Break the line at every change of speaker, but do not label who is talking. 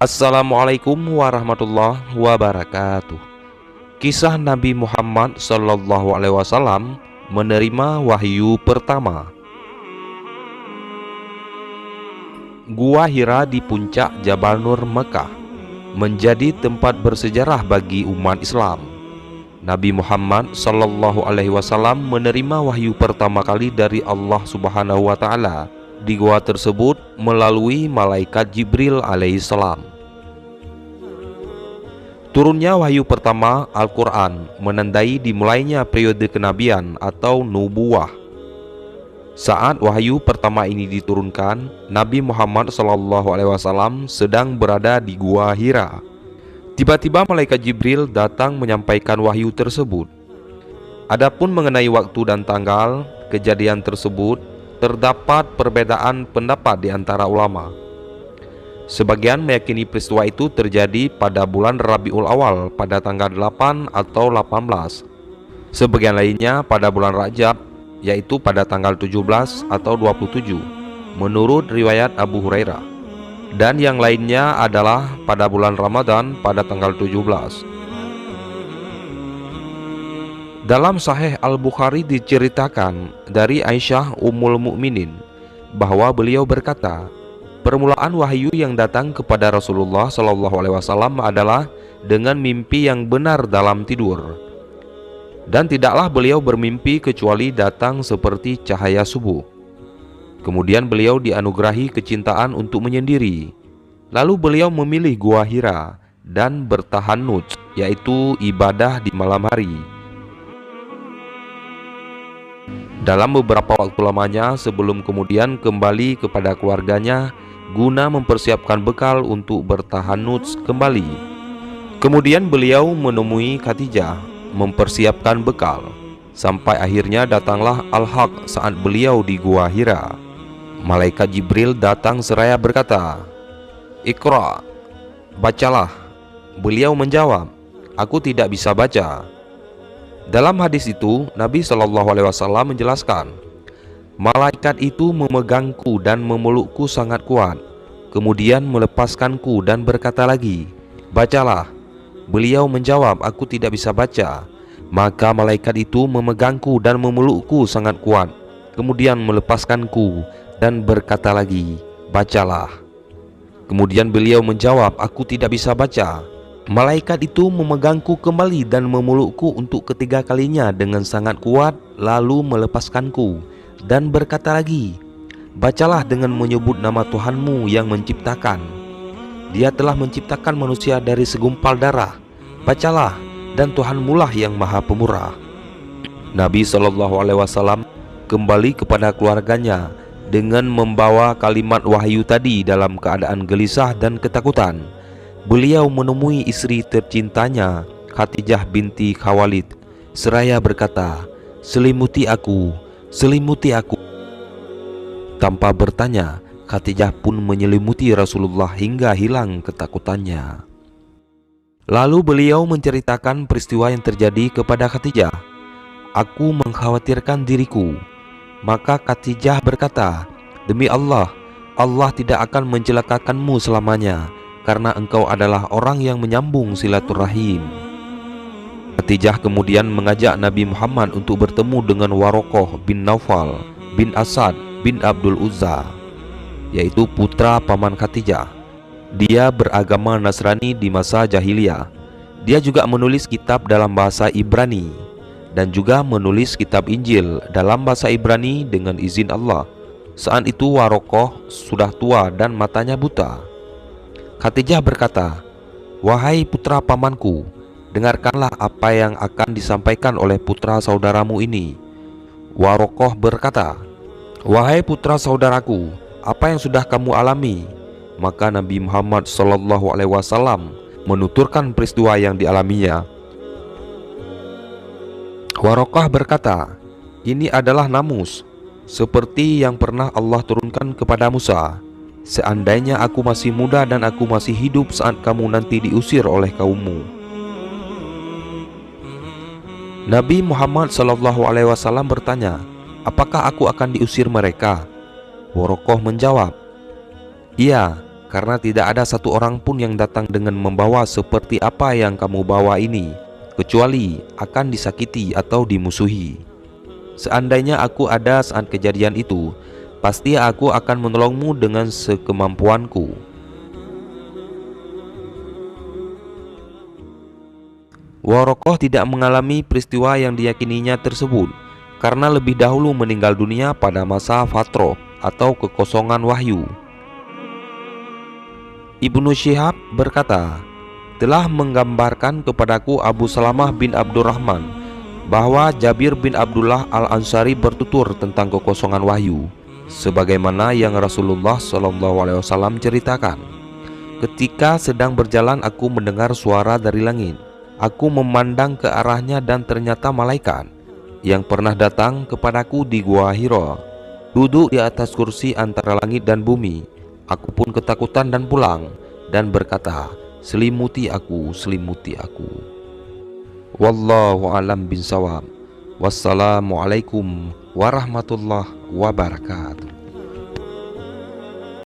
Assalamualaikum warahmatullahi wabarakatuh. Kisah Nabi Muhammad SAW menerima wahyu pertama. Gua Hira di puncak Jabal Nur, Mekah, menjadi tempat bersejarah bagi umat Islam. Nabi Muhammad SAW menerima wahyu pertama kali dari Allah Subhanahu wa Ta'ala di gua tersebut melalui malaikat Jibril alaihissalam. Turunnya wahyu pertama Al-Quran menandai dimulainya periode kenabian atau nubuwah. Saat wahyu pertama ini diturunkan, Nabi Muhammad SAW sedang berada di gua Hira. Tiba-tiba malaikat Jibril datang menyampaikan wahyu tersebut. Adapun mengenai waktu dan tanggal kejadian tersebut, terdapat perbedaan pendapat di antara ulama. Sebagian meyakini peristiwa itu terjadi pada bulan Rabiul Awal pada tanggal 8 atau 18. Sebagian lainnya pada bulan Rajab, yaitu pada tanggal 17 atau 27 menurut riwayat Abu Hurairah. Dan yang lainnya adalah pada bulan Ramadan pada tanggal 17. Dalam Sahih Al-Bukhari diceritakan dari Aisyah Ummul Mukminin bahwa beliau berkata, permulaan wahyu yang datang kepada Rasulullah SAW adalah dengan mimpi yang benar dalam tidur. Dan tidaklah beliau bermimpi kecuali datang seperti cahaya subuh. Kemudian beliau dianugerahi kecintaan untuk menyendiri. Lalu beliau memilih gua Hira dan bertahannud, yaitu ibadah di malam hari. Dalam beberapa waktu lamanya sebelum kemudian kembali kepada keluarganya guna mempersiapkan bekal untuk bertahannud kembali. Kemudian beliau menemui Khadijah mempersiapkan bekal. Sampai akhirnya datanglah Al-Haq saat beliau di gua Hira. Malaikat Jibril datang seraya berkata, "Iqra, bacalah." Beliau menjawab, "Aku tidak bisa baca." Dalam hadis itu, Nabi SAW menjelaskan, malaikat itu memegangku dan memelukku sangat kuat, kemudian melepaskanku dan berkata lagi, "Bacalah." Beliau menjawab, "Aku tidak bisa baca." Maka malaikat itu memegangku dan memelukku sangat kuat, kemudian melepaskanku dan berkata lagi, "Bacalah." Kemudian beliau menjawab, "Aku tidak bisa baca." Malaikat itu memegangku kembali dan memelukku untuk ketiga kalinya dengan sangat kuat, lalu melepaskanku dan berkata lagi, "Bacalah dengan menyebut nama Tuhanmu yang menciptakan. Dia telah menciptakan manusia dari segumpal darah. Bacalah, dan Tuhanmu lah yang maha pemurah." Nabi SAW kembali kepada keluarganya dengan membawa kalimat wahyu tadi dalam keadaan gelisah dan ketakutan. Beliau menemui istri tercintanya, Khadijah binti Khawalid, seraya berkata, "Selimuti aku, selimuti aku." Tanpa bertanya, Khadijah pun menyelimuti Rasulullah hingga hilang ketakutannya. Lalu beliau menceritakan peristiwa yang terjadi kepada Khadijah. "Aku mengkhawatirkan diriku." Maka Khadijah berkata, "Demi Allah, Allah tidak akan mencelakakanmu selamanya, karena engkau adalah orang yang menyambung silaturahim." Khadijah kemudian mengajak Nabi Muhammad untuk bertemu dengan Warokoh bin Naufal bin Asad bin Abdul Uzza, yaitu putra paman Khadijah. Dia beragama Nasrani di masa jahiliyah. Dia juga menulis kitab dalam bahasa Ibrani dan juga menulis kitab Injil dalam bahasa Ibrani dengan izin Allah. Saat itu Warokoh sudah tua dan matanya buta. Khadijah berkata, "Wahai putra pamanku, dengarkanlah apa yang akan disampaikan oleh putra saudaramu ini." Warokoh berkata, "Wahai putra saudaraku, apa yang sudah kamu alami?" Maka Nabi Muhammad SAW menuturkan peristiwa yang dialaminya. Warokoh berkata, "Ini adalah namus, seperti yang pernah Allah turunkan kepada Musa. Seandainya aku masih muda dan aku masih hidup saat kamu nanti diusir oleh kaummu." Nabi Muhammad SAW bertanya, "Apakah aku akan diusir mereka?" Warokoh menjawab, "Iya, karena tidak ada satu orang pun yang datang dengan membawa seperti apa yang kamu bawa ini, kecuali akan disakiti atau dimusuhi. Seandainya aku ada saat kejadian itu, pasti aku akan menolongmu dengan sekemampuanku. Warokoh tidak mengalami peristiwa yang diyakininya tersebut karena lebih dahulu meninggal dunia pada masa fatroh atau kekosongan wahyu. Ibnu Syihab berkata, telah menggambarkan kepadaku Abu Salamah bin Abdurrahman bahwa Jabir bin Abdullah al-Ansari bertutur tentang kekosongan wahyu, sebagaimana yang Rasulullah SAW ceritakan. Ketika sedang berjalan aku mendengar suara dari langit. Aku memandang ke arahnya dan ternyata malaikat yang pernah datang kepadaku di Gua Hira duduk di atas kursi antara langit dan bumi. Aku pun ketakutan dan pulang dan berkata, selimuti aku, selimuti aku. Wallahu a'lam bishawab. Wassalamualaikum warahmatullahi wabarakatuh.